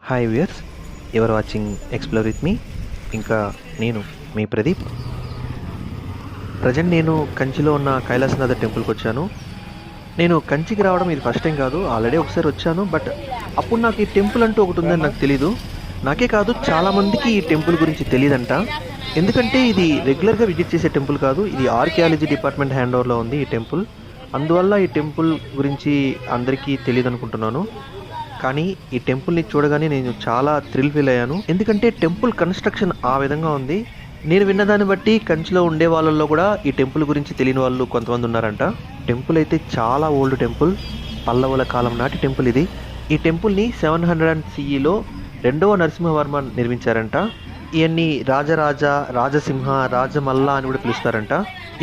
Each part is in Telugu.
హాయ్ వ్యూయర్స్, ఎవరు వాచింగ్ ఎక్స్ప్లోర్ విత్ మీ. ఇంకా నేను మీ ప్రదీప్. ప్రజెంట్ నేను కంచిలో ఉన్న కైలాసనాథ టెంపుల్కి వచ్చాను. నేను కంచికి రావడం ఇది ఫస్ట్ టైం కాదు, ఆల్రెడీ ఒకసారి వచ్చాను. బట్ అప్పుడు నాకు ఈ టెంపుల్ అంటూ ఒకటి ఉందని నాకు తెలీదు. నాకే కాదు, చాలామందికి ఈ టెంపుల్ గురించి తెలియదంట. ఎందుకంటే ఇది రెగ్యులర్గా విజిట్ చేసే టెంపుల్ కాదు, ఇది ఆర్కియాలజీ డిపార్ట్మెంట్ హ్యాండ్ ఓవర్లో ఉంది ఈ టెంపుల్. అందువల్ల ఈ టెంపుల్ గురించి అందరికీ తెలియదు అనుకుంటున్నాను. కానీ ఈ టెంపుల్ని చూడగానే నేను చాలా థ్రిల్ ఫీల్ అయ్యాను. ఎందుకంటే టెంపుల్ కన్స్ట్రక్షన్ ఆ విధంగా ఉంది. నేను విన్నదాన్ని బట్టి కంచిలో ఉండే వాళ్ళల్లో కూడా ఈ టెంపుల్ గురించి తెలియని వాళ్ళు కొంతమంది ఉన్నారంట. టెంపుల్ అయితే చాలా ఓల్డ్ టెంపుల్, పల్లవుల కాలం నాటి టెంపుల్ ఇది. ఈ టెంపుల్ని 700 CEలో 2వ నరసింహవర్మ నిర్మించారంట. ఈయన్ని రాజరాజ, రాజసింహ, రాజమల్ల అని కూడా పిలుస్తారంట.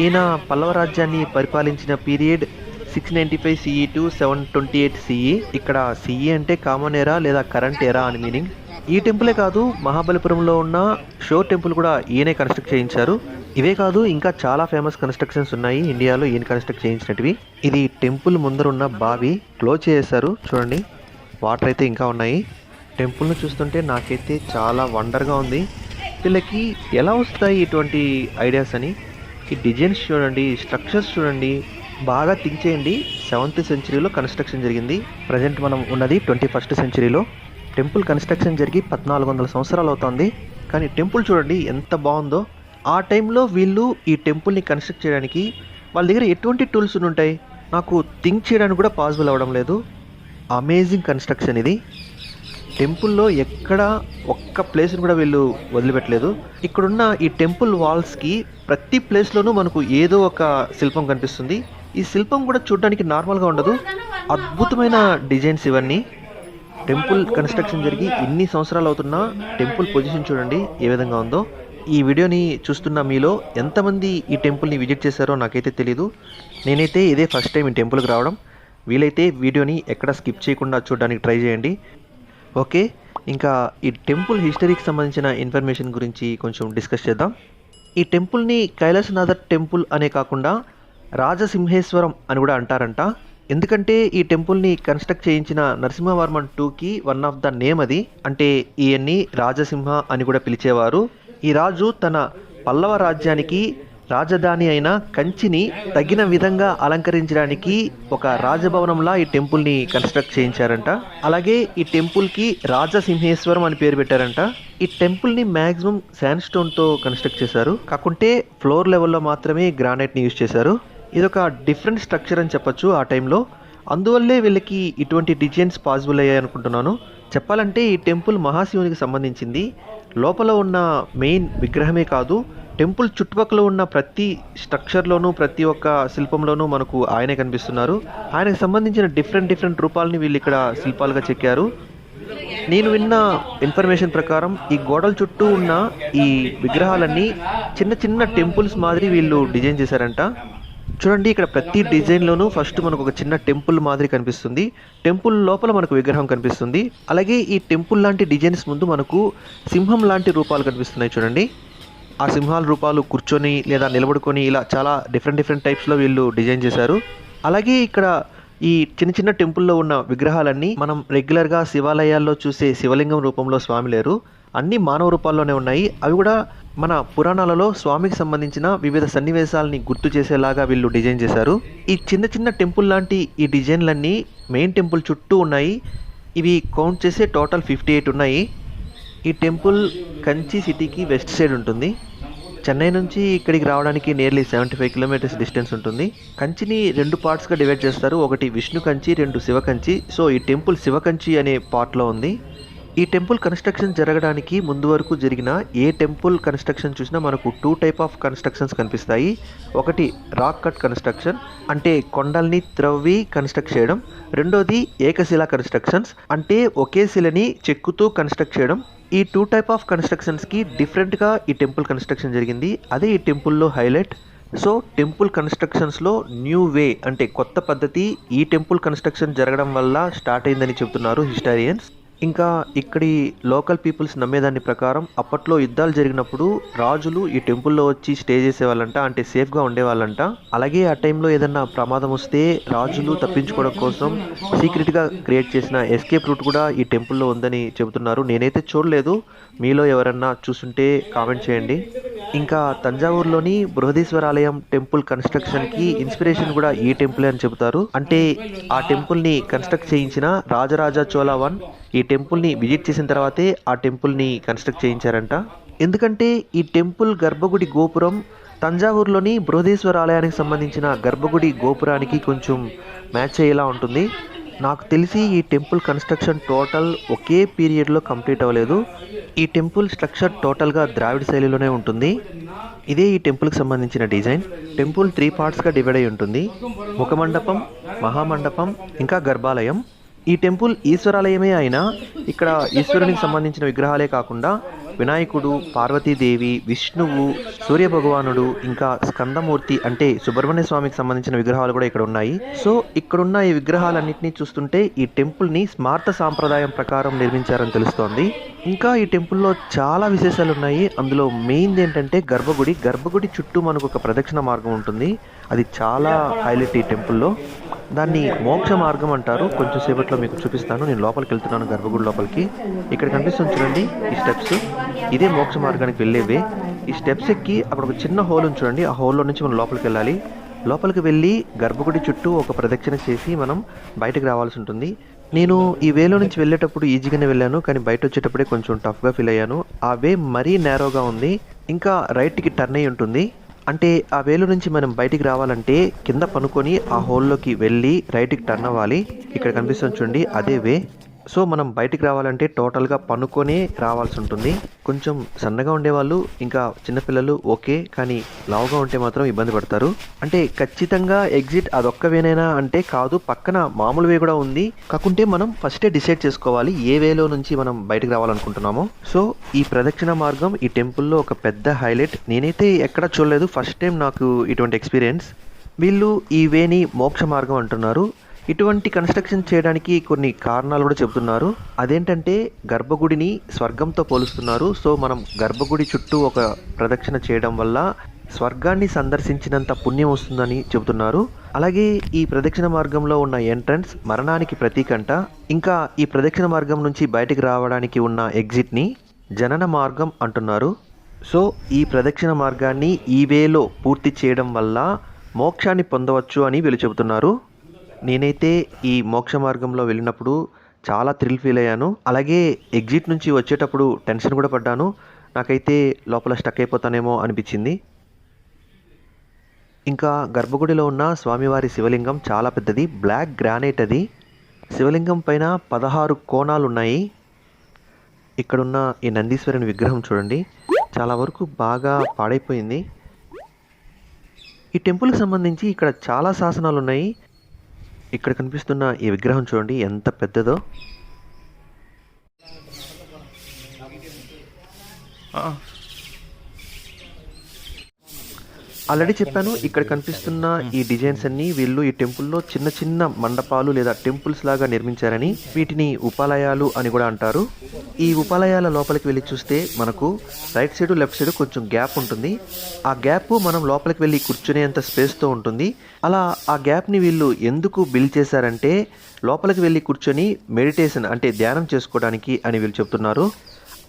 ఈయన పల్లవ రాజ్యాన్ని పరిపాలించిన పీరియడ్ 695 CE టు 728 CE. ఇక్కడ CE అంటే కామన్ ఎరా లేదా కరెంట్ ఎరా అని మీనింగ్. ఈ టెంపులే కాదు, మహాబలిపురంలో ఉన్న షో టెంపుల్ కూడా ఈయనే కన్స్ట్రక్ట్ చేయించారు. ఇవే కాదు, ఇంకా చాలా ఫేమస్ కన్స్ట్రక్షన్స్ ఉన్నాయి ఇండియాలో ఈయన కన్స్ట్రక్ట్ చేయించినటివి. ఇది టెంపుల్ ముందర ఉన్న బావి క్లోజ్ చేశారు చూడండి, వాటర్ అయితే ఇంకా ఉన్నాయి. టెంపుల్ను చూస్తుంటే నాకైతే చాలా వండర్గా ఉంది. వీళ్ళకి ఎలా వస్తాయి ఇటువంటి ఐడియాస్ అని. ఈ డిజైన్స్ చూడండి, స్ట్రక్చర్స్ చూడండి, బాగా థింక్ చేయండి. 7th సెంచరీలో కన్స్ట్రక్షన్ జరిగింది. ప్రజెంట్ మనం ఉన్నది 21st సెంచరీలో. టెంపుల్ కన్స్ట్రక్షన్ జరిగి 1400 సంవత్సరాలు అవుతుంది. కానీ టెంపుల్ చూడండి ఎంత బాగుందో. ఆ టైంలో వీళ్ళు ఈ టెంపుల్ని కన్స్ట్రక్ట్ చేయడానికి వాళ్ళ దగ్గర ఎటువంటి టూల్స్ ఉంటాయి, నాకు థింక్ చేయడానికి కూడా పాసిబుల్ అవ్వడం లేదు. అమేజింగ్ కన్స్ట్రక్షన్ ఇది. టెంపుల్లో ఎక్కడ ఒక్క ప్లేస్ని కూడా వీళ్ళు వదిలిపెట్టలేదు. ఇక్కడున్న ఈ టెంపుల్ వాల్స్కి ప్రతి ప్లేస్లోనూ మనకు ఏదో ఒక శిల్పం కనిపిస్తుంది. ఈ శిల్పం కూడా చూడడానికి నార్మల్గా ఉండదు, అద్భుతమైన డిజైన్స్ ఇవన్నీ. టెంపుల్ కన్స్ట్రక్షన్ జరిగి ఇన్ని సంవత్సరాలు అవుతున్నా టెంపుల్ పొజిషన్ చూడండి ఏ విధంగా ఉందో. ఈ వీడియోని చూస్తున్న మీలో ఎంతమంది ఈ టెంపుల్ని విజిట్ చేశారో నాకైతే తెలీదు. నేనైతే ఇదే ఫస్ట్ టైం ఈ టెంపుల్కి రావడం. వీలైతే వీడియోని ఎక్కడ స్కిప్ చేయకుండా చూడడానికి ట్రై చేయండి. ఓకే, ఇంకా ఈ టెంపుల్ హిస్టరీకి సంబంధించిన ఇన్ఫర్మేషన్ గురించి కొంచెం డిస్కస్ చేద్దాం. ఈ టెంపుల్ని కైలాసనాథ టెంపుల్ అనే కాకుండా రాజసింహేశ్వరం అని కూడా అంటారంట. ఎందుకంటే ఈ టెంపుల్ని కన్స్ట్రక్ట్ చేయించిన నరసింహవర్మన్ 2కి వన్ ఆఫ్ ద నేమ్ అది. అంటే ఈయన్ని రాజసింహ అని కూడా పిలిచేవారు. ఈ రాజు తన పల్లవ రాజ్యానికి రాజధాని అయిన కంచిని తగిన విధంగా అలంకరించడానికి ఒక రాజభవనంలా ఈ టెంపుల్ని కన్స్ట్రక్ట్ చేయించారంట. అలాగే ఈ టెంపుల్కి రాజసింహేశ్వరం అని పేరు పెట్టారంట. ఈ టెంపుల్ని మ్యాక్సిమం శాండ్ స్టోన్తో కన్స్ట్రక్ట్ చేశారు, కాకుంటే ఫ్లోర్ లెవెల్లో మాత్రమే గ్రానైట్ని యూజ్ చేశారు. ఇది ఒక డిఫరెంట్ స్ట్రక్చర్ అని చెప్పొచ్చు ఆ టైంలో. అందువల్లే వీళ్ళకి ఇటువంటి డిజైన్స్ పాసిబుల్ అయ్యాయి అనుకుంటున్నాను. చెప్పాలంటే ఈ టెంపుల్ మహాశివునికి సంబంధించింది. లోపల ఉన్న మెయిన్ విగ్రహమే కాదు, టెంపుల్ చుట్టుపక్కల ఉన్న ప్రతి స్ట్రక్చర్లోనూ ప్రతి ఒక్క శిల్పంలోనూ మనకు ఆయనే కనిపిస్తున్నారు. ఆయనకు సంబంధించిన డిఫరెంట్ రూపాలని వీళ్ళు ఇక్కడ శిల్పాలుగా చెక్కారు. నేను విన్న ఇన్ఫర్మేషన్ ప్రకారం ఈ గోడల చుట్టూ ఉన్న ఈ విగ్రహాలన్నీ చిన్న టెంపుల్స్ మాదిరి వీళ్ళు డిజైన్ చేశారంట. చూడండి, ఇక్కడ ప్రతి డిజైన్లోనూ ఫస్ట్ మనకు ఒక చిన్న టెంపుల్ మాదిరి కనిపిస్తుంది. టెంపుల్ లోపల మనకు విగ్రహం కనిపిస్తుంది. అలాగే ఈ టెంపుల్ లాంటి డిజైన్స్ ముందు మనకు సింహం లాంటి రూపాలు కనిపిస్తున్నాయి చూడండి. ఆ సింహాల రూపాలు కూర్చొని లేదా నిలబడుకొని ఇలా చాలా డిఫరెంట్ టైప్స్లో వీళ్ళు డిజైన్ చేశారు. అలాగే ఇక్కడ ఈ చిన్న టెంపుల్లో ఉన్న విగ్రహాలన్నీ మనం రెగ్యులర్గా శివాలయాల్లో చూసే శివలింగం రూపంలో స్వామి లేరు, అన్ని మానవ రూపాల్లోనే ఉన్నాయి. అవి కూడా మన పురాణాలలో స్వామికి సంబంధించిన వివిధ సన్నివేశాలని గుర్తు చేసేలాగా వీళ్ళు డిజైన్ చేశారు. ఈ చిన్న టెంపుల్ లాంటి ఈ డిజైన్లన్నీ మెయిన్ టెంపుల్ చుట్టూ ఉన్నాయి. ఇవి కౌంట్ చేసే టోటల్ 58 ఉన్నాయి. ఈ టెంపుల్ కంచి సిటీకి వెస్ట్ సైడ్ ఉంటుంది. చెన్నై నుంచి ఇక్కడికి రావడానికి నియర్లీ 75 కిలోమీటర్స్ డిస్టెన్స్ ఉంటుంది. కంచిని 2 పార్ట్స్గా డివైడ్ చేస్తారు, ఒకటి విష్ణు కంచి, 2 శివ కంచి. సో ఈ టెంపుల్ శివ కంచి అనే పార్ట్లో ఉంది. ఈ టెంపుల్ కన్స్ట్రక్షన్ జరగడానికి ముందు వరకు జరిగిన ఏ టెంపుల్ కన్స్ట్రక్షన్ చూసినా మనకు 2 టైప్ ఆఫ్ కన్స్ట్రక్షన్స్ కనిపిస్తాయి. ఒకటి రాక్ కట్ కన్స్ట్రక్షన్, అంటే కొండల్ని త్రవ్వి కన్స్ట్రక్ట్ చేయడం. రెండోది ఏకశిలా కన్స్ట్రక్షన్స్, అంటే ఒకే శిలని చెక్కుతూ కన్స్ట్రక్ట్ చేయడం. ఈ 2 టైప్ ఆఫ్ కన్స్ట్రక్షన్స్కి డిఫరెంట్గా ఈ టెంపుల్ కన్స్ట్రక్షన్ జరిగింది. అదే ఈ టెంపుల్లో హైలైట్. సో టెంపుల్ కన్స్ట్రక్షన్స్లో న్యూ వే అంటే కొత్త పద్ధతి ఈ టెంపుల్ కన్స్ట్రక్షన్ జరగడం వల్ల స్టార్ట్ అయిందని చెబుతున్నారు హిస్టారియన్స్. ఇంకా ఇక్కడి లోకల్ పీపుల్స్ నమ్మేదాని ప్రకారం అప్పట్లో యుద్ధాలు జరిగినప్పుడు రాజులు ఈ టెంపుల్లో వచ్చి స్టే చేసేవాళ్ళంట, అంటే సేఫ్గా ఉండేవాళ్ళంట. అలాగే ఆ టైంలో ఏదన్నా ప్రమాదం వస్తే రాజులు తప్పించుకోవడం కోసం సీక్రెట్గా క్రియేట్ చేసిన ఎస్కేప్ రూట్ కూడా ఈ టెంపుల్లో ఉందని చెబుతున్నారు. నేనైతే చూడలేదు, మీలో ఎవరన్నా చూసుంటే కామెంట్ చేయండి. ఇంకా తంజావూరులోని బృహదీశ్వర ఆలయం టెంపుల్ కన్స్ట్రక్షన్కి ఇన్స్పిరేషన్ కూడా ఈ టెంపులే అని చెబుతారు. అంటే ఆ టెంపుల్ని కన్స్ట్రక్ట్ చేయించిన రాజరాజ చోళ వన్ ఈ టెంపుల్ని విజిట్ చేసిన తర్వాతే ఆ టెంపుల్ని కన్స్ట్రక్ట్ చేయించారంట. ఎందుకంటే ఈ టెంపుల్ గర్భగుడి గోపురం తంజావూరులోని బృహదీశ్వర ఆలయానికి సంబంధించిన గర్భగుడి గోపురానికి కొంచెం మ్యాచ్ అయ్యేలా ఉంటుంది. నాకు తెలిసి ఈ టెంపుల్ కన్స్ట్రక్షన్ టోటల్ ఒకే పీరియడ్లో కంప్లీట్ అవ్వలేదు. ఈ టెంపుల్ స్ట్రక్చర్ టోటల్గా ద్రావిడ శైలిలోనే ఉంటుంది. ఇదే ఈ టెంపుల్కి సంబంధించిన డిజైన్. టెంపుల్ 3 పార్ట్స్గా డివైడ్ అయి ఉంటుంది: ముఖమండపం, మహామండపం, ఇంకా గర్భాలయం. ఈ టెంపుల్ ఈశ్వరాలయమే అయినా ఇక్కడ ఈశ్వరునికి సంబంధించిన విగ్రహాలే కాకుండా వినాయకుడు, పార్వతీదేవి, విష్ణువు, సూర్యభగవానుడు, ఇంకా స్కందమూర్తి అంటే సుబ్రహ్మణ్య స్వామికి సంబంధించిన విగ్రహాలు కూడా ఇక్కడ ఉన్నాయి. సో ఇక్కడున్న ఈ విగ్రహాలన్నింటినీ చూస్తుంటే ఈ టెంపుల్ని స్మార్త సాంప్రదాయం ప్రకారం నిర్మించారని తెలుస్తోంది. ఇంకా ఈ టెంపుల్లో చాలా విశేషాలు ఉన్నాయి. అందులో మెయిన్ ఏంటంటే గర్భగుడి చుట్టూ మనకు ఒక ప్రదక్షిణ మార్గం ఉంటుంది. అది చాలా హైలైట్ ఈ టెంపుల్లో. దాన్ని మోక్ష మార్గం అంటారు. కొంచెం సేపట్లో మీకు చూపిస్తాను. నేను లోపలికి వెళ్తున్నాను, గర్భగుడి లోపలికి. ఇక్కడ కనిపిస్తుంది చూడండి ఈ స్టెప్స్, ఇదే మోక్ష మార్గానికి వెళ్ళేవే. ఈ స్టెప్స్ ఎక్కి అక్కడ ఒక చిన్న హోల్ ఉంది చూడండి, ఆ హోల్లో నుంచి మనం లోపలికి వెళ్ళాలి. లోపలికి వెళ్ళి గర్భగుడి చుట్టూ ఒక ప్రదక్షిణ చేసి మనం బయటకు రావాల్సి ఉంటుంది. నేను ఈ వేలో నుంచి వెళ్ళేటప్పుడు ఈజీగానే వెళ్ళాను, కానీ బయట వచ్చేటప్పుడే కొంచెం టఫ్గా ఫీల్ అయ్యాను. ఆ వే మరీ నేరోగా ఉంది, ఇంకా రైట్కి టర్న్ అయ్యి ఉంటుంది. అంటే ఆ వేలు నుంచి మనం బయటికి రావాలంటే కింద పనుకొని ఆ హోల్లోకి వెళ్ళి రైట్కి టర్న్ అవ్వాలి. ఇక్కడ కనిపిస్తుంది చూడండి, అదే వే. సో మనం బయటికి రావాలంటే టోటల్గా పనుకొనే రావాల్సి ఉంటుంది. కొంచెం సన్నగా ఉండేవాళ్ళు ఇంకా చిన్నపిల్లలు ఓకే, కానీ లావుగా ఉంటే మాత్రం ఇబ్బంది పడతారు. అంటే ఖచ్చితంగా ఎగ్జిట్ అదొక్కవేనైనా అంటే కాదు, పక్కన మామూలు వే కూడా ఉంది. కాకుంటే మనం ఫస్టే డిసైడ్ చేసుకోవాలి ఏ వేలో నుంచి మనం బయటకు రావాలనుకుంటున్నామో. సో ఈ ప్రదక్షిణ మార్గం ఈ టెంపుల్లో ఒక పెద్ద హైలైట్. నేనైతే ఎక్కడ చూడలేదు, ఫస్ట్ టైం నాకు ఇటువంటి ఎక్స్పీరియన్స్. వీళ్ళు ఈ వేని మోక్ష మార్గం అంటున్నారు. ఇటువంటి కన్స్ట్రక్షన్ చేయడానికి కొన్ని కారణాలు కూడా చెబుతున్నారు. అదేంటంటే గర్భగుడిని స్వర్గంతో పోలుస్తున్నారు. సో మనం గర్భగుడి చుట్టూ ఒక ప్రదక్షిణ చేయడం వల్ల స్వర్గాన్ని సందర్శించినంత పుణ్యం వస్తుందని చెబుతున్నారు. అలాగే ఈ ప్రదక్షిణ మార్గంలో ఉన్న ఎంట్రన్స్ మరణానికి ప్రతీకంట. ఇంకా ఈ ప్రదక్షిణ మార్గం నుంచి బయటికి రావడానికి ఉన్న ఎగ్జిట్ని జనన మార్గం అంటున్నారు. సో ఈ ప్రదక్షిణ మార్గాన్ని ఈ వేలో పూర్తి చేయడం వల్ల మోక్షాన్ని పొందవచ్చు అని వీళ్ళు చెబుతున్నారు. నేనైతే ఈ మోక్ష మార్గంలో వెళ్ళినప్పుడు చాలా థ్రిల్ ఫీల్ అయ్యాను. అలాగే ఎగ్జిట్ నుంచి వచ్చేటప్పుడు టెన్షన్ కూడా పడ్డాను. నాకైతే లోపల స్టక్ అయిపోతానేమో అనిపించింది. ఇంకా గర్భగుడిలో ఉన్న స్వామివారి శివలింగం చాలా పెద్దది, బ్లాక్ గ్రానైట్ అది. శివలింగం పైన 16 కోణాలు ఉన్నాయి. ఇక్కడున్న ఈ నందీశ్వరుని విగ్రహం చూడండి, చాలా వరకు బాగా పాడైపోయింది. ఈ టెంపుల్కి సంబంధించి ఇక్కడ చాలా శాసనాలు ఉన్నాయి. ఇక్కడ కనిపిస్తున్న ఈ విగ్రహం చూడండి ఎంత పెద్దదో. ఆల్రెడీ చెప్పాను, ఇక్కడ కనిపిస్తున్న ఈ డిజైన్స్ అన్నీ వీళ్ళు ఈ టెంపుల్లో చిన్న చిన్న మండపాలు లేదా టెంపుల్స్ లాగా నిర్మించారని, వీటిని ఉపాలయాలు అని కూడా అంటారు. ఈ ఉపాలయాల లోపలికి వెళ్ళి చూస్తే మనకు రైట్ సైడ్ లెఫ్ట్ సైడ్ కొంచెం గ్యాప్ ఉంటుంది. ఆ గ్యాప్ మనం లోపలికి వెళ్ళి కూర్చునేంత స్పేస్తో ఉంటుంది. అలా ఆ గ్యాప్ని వీళ్ళు ఎందుకు బిల్డ్ చేశారంటే లోపలికి వెళ్ళి కూర్చొని మెడిటేషన్ అంటే ధ్యానం చేసుకోవడానికి అని వీళ్ళు చెప్తున్నారు.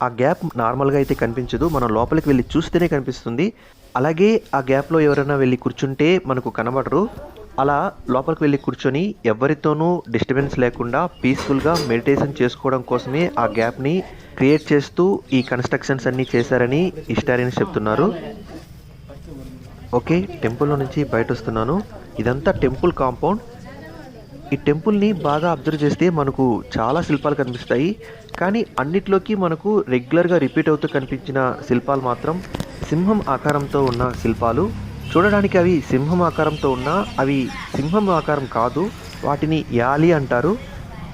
ఆ గ్యాప్ నార్మల్గా అయితే కనిపించదు, మనం లోపలికి వెళ్ళి చూస్తేనే కనిపిస్తుంది. అలాగే ఆ గ్యాప్లో ఎవరైనా వెళ్ళి కూర్చుంటే మనకు కనబడరు. అలా లోపలికి వెళ్ళి కూర్చొని ఎవరితోనూ డిస్టర్బెన్స్ లేకుండా పీస్ఫుల్గా మెడిటేషన్ చేసుకోవడం కోసమే ఆ గ్యాప్ని క్రియేట్ చేస్తూ ఈ కన్స్ట్రక్షన్స్ అన్నీ చేశారని హిస్టారియన్స్ చెప్తున్నారు. ఓకే, టెంపుల్లో నుంచి బయట వస్తున్నాను. ఇదంతా టెంపుల్ కాంపౌండ్. ఈ టెంపుల్ని బాగా అబ్జర్వ్ చేస్తే మనకు చాలా శిల్పాలు కనిపిస్తాయి, కానీ అన్నిట్లోకి మనకు రెగ్యులర్గా రిపీట్ అవుతూ కనిపించిన శిల్పాలు మాత్రం సింహం ఆకారంతో ఉన్న శిల్పాలు. చూడడానికి అవి సింహం ఆకారంతో ఉన్నా అవి సింహం ఆకారం కాదు, వాటిని యాలి అంటారు.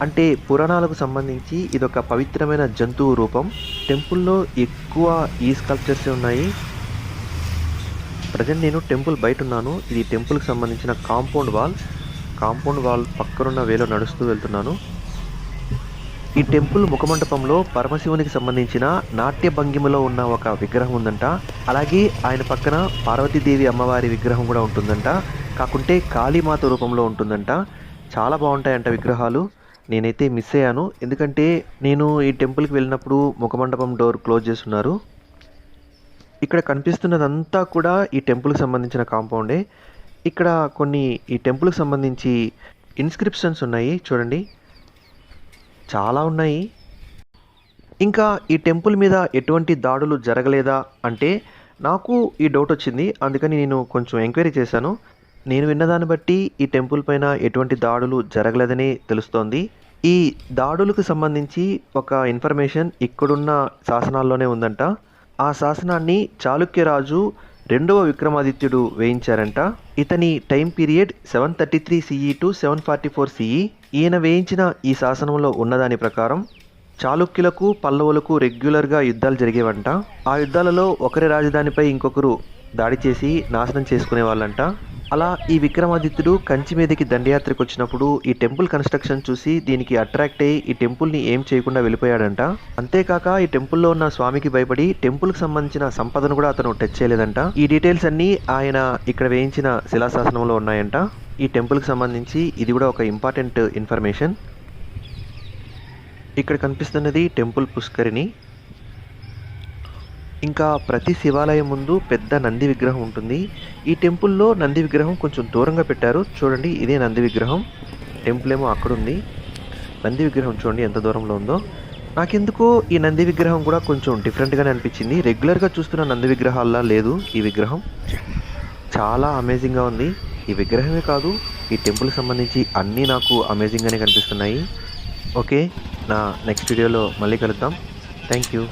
అంటే పురాణాలకు సంబంధించి ఇదొక పవిత్రమైన జంతువు రూపం. టెంపుల్లో ఎక్కువ ఈ స్కల్ప్చర్స్ ఉన్నాయి. ప్రజెంట్ నేను టెంపుల్ బయట ఉన్నాను. ఇది టెంపుల్కి సంబంధించిన కాంపౌండ్ వాల్ పక్కనున్న వేలో నడుస్తూ వెళ్తున్నాను. ఈ టెంపుల్ ముఖమండపంలో పరమశివునికి సంబంధించిన నాట్య భంగిమలో ఉన్న ఒక విగ్రహం ఉందంట. అలాగే ఆయన పక్కన పార్వతీదేవి అమ్మవారి విగ్రహం కూడా ఉంటుందంట. కాకుంటే కాళీమాత రూపంలో ఉంటుందంట. చాలా బాగుంటాయంట విగ్రహాలు. నేనైతే మిస్ అయ్యాను, ఎందుకంటే నేను ఈ టెంపుల్కి వెళ్ళినప్పుడు ముఖమండపం డోర్ క్లోజ్ చేస్తున్నారు. ఇక్కడ కనిపిస్తున్నదంతా కూడా ఈ టెంపుల్కి సంబంధించిన కాంపౌండే. ఇక్కడ కొన్ని ఈ టెంపుల్కి సంబంధించి ఇన్స్క్రిప్షన్స్ ఉన్నాయి చూడండి, చాలా ఉన్నాయి. ఇంకా ఈ టెంపుల్ మీద ఎటువంటి దాడులు జరగలేదా అంటే నాకు ఈ డౌట్ వచ్చింది. అందుకని నేను కొంచెం ఎంక్వైరీ చేశాను. నేను విన్నదాన్ని బట్టి ఈ టెంపుల్ పైన ఎటువంటి దాడులు జరగలేదని తెలుస్తోంది. ఈ దాడులకు సంబంధించి ఒక ఇన్ఫర్మేషన్ ఇక్కడున్న శాసనాల్లోనే ఉందంట. ఆ శాసనాన్ని చాళుక్యరాజు 2వ విక్రమాదిత్యుడు వేయించారంట. ఇతని time period 733 CE to 744 CE. ఈయన వేయించిన ఈ శాసనంలో ఉన్నదాని ప్రకారం చాళుక్యులకు పల్లవులకు రెగ్యులర్గా యుద్ధాలు జరిగేవంట. ఆ యుద్ధాలలో ఒకరి రాజధానిపై ఇంకొకరు దాడి చేసి నాశనం చేసుకునే వాళ్ళంట. అలా ఈ విక్రమాదిత్యుడు కంచి మీదకి దండయాత్రకు వచ్చినప్పుడు ఈ టెంపుల్ కన్స్ట్రక్షన్ చూసి దీనికి అట్రాక్ట్ అయ్యి ఈ టెంపుల్ని ఏం చేయకుండా వెళ్ళిపోయాడంట. అంతేకాక ఈ టెంపుల్లో ఉన్న స్వామికి భయపడి టెంపుల్కి సంబంధించిన సంపదను కూడా అతను టచ్ చేయలేదంట. ఈ డీటెయిల్స్ అన్నీ ఆయన ఇక్కడ వేయించిన శిలాశాసనంలో ఉన్నాయంట. ఈ టెంపుల్కి సంబంధించి ఇది కూడా ఒక ఇంపార్టెంట్ ఇన్ఫర్మేషన్. ఇక్కడ కనిపిస్తున్నది టెంపుల్ పుష్కరిణి. ఇంకా ప్రతి శివాలయం ముందు పెద్ద నంది విగ్రహం ఉంటుంది. ఈ టెంపుల్లో నంది విగ్రహం కొంచెం దూరంగా పెట్టారు చూడండి, ఇదే నంది విగ్రహం. టెంపుల్ ఏమో అక్కడ ఉంది. నంది విగ్రహం చూడండి ఎంత దూరంలో ఉందో. నాకెందుకో ఈ నంది విగ్రహం కూడా కొంచెం డిఫరెంట్గానే అనిపించింది. రెగ్యులర్గా చూస్తున్న నంది విగ్రహాల్లా లేదు ఈ విగ్రహం. చాలా అమేజింగ్గా ఉంది. ఈ విగ్రహమే కాదు, ఈ టెంపుల్కి సంబంధించి అన్నీ నాకు అమేజింగ్గానే కనిపిస్తున్నాయి. ఓకే, నా నెక్స్ట్ వీడియోలో మళ్ళీ కలుద్దాం. Thank you.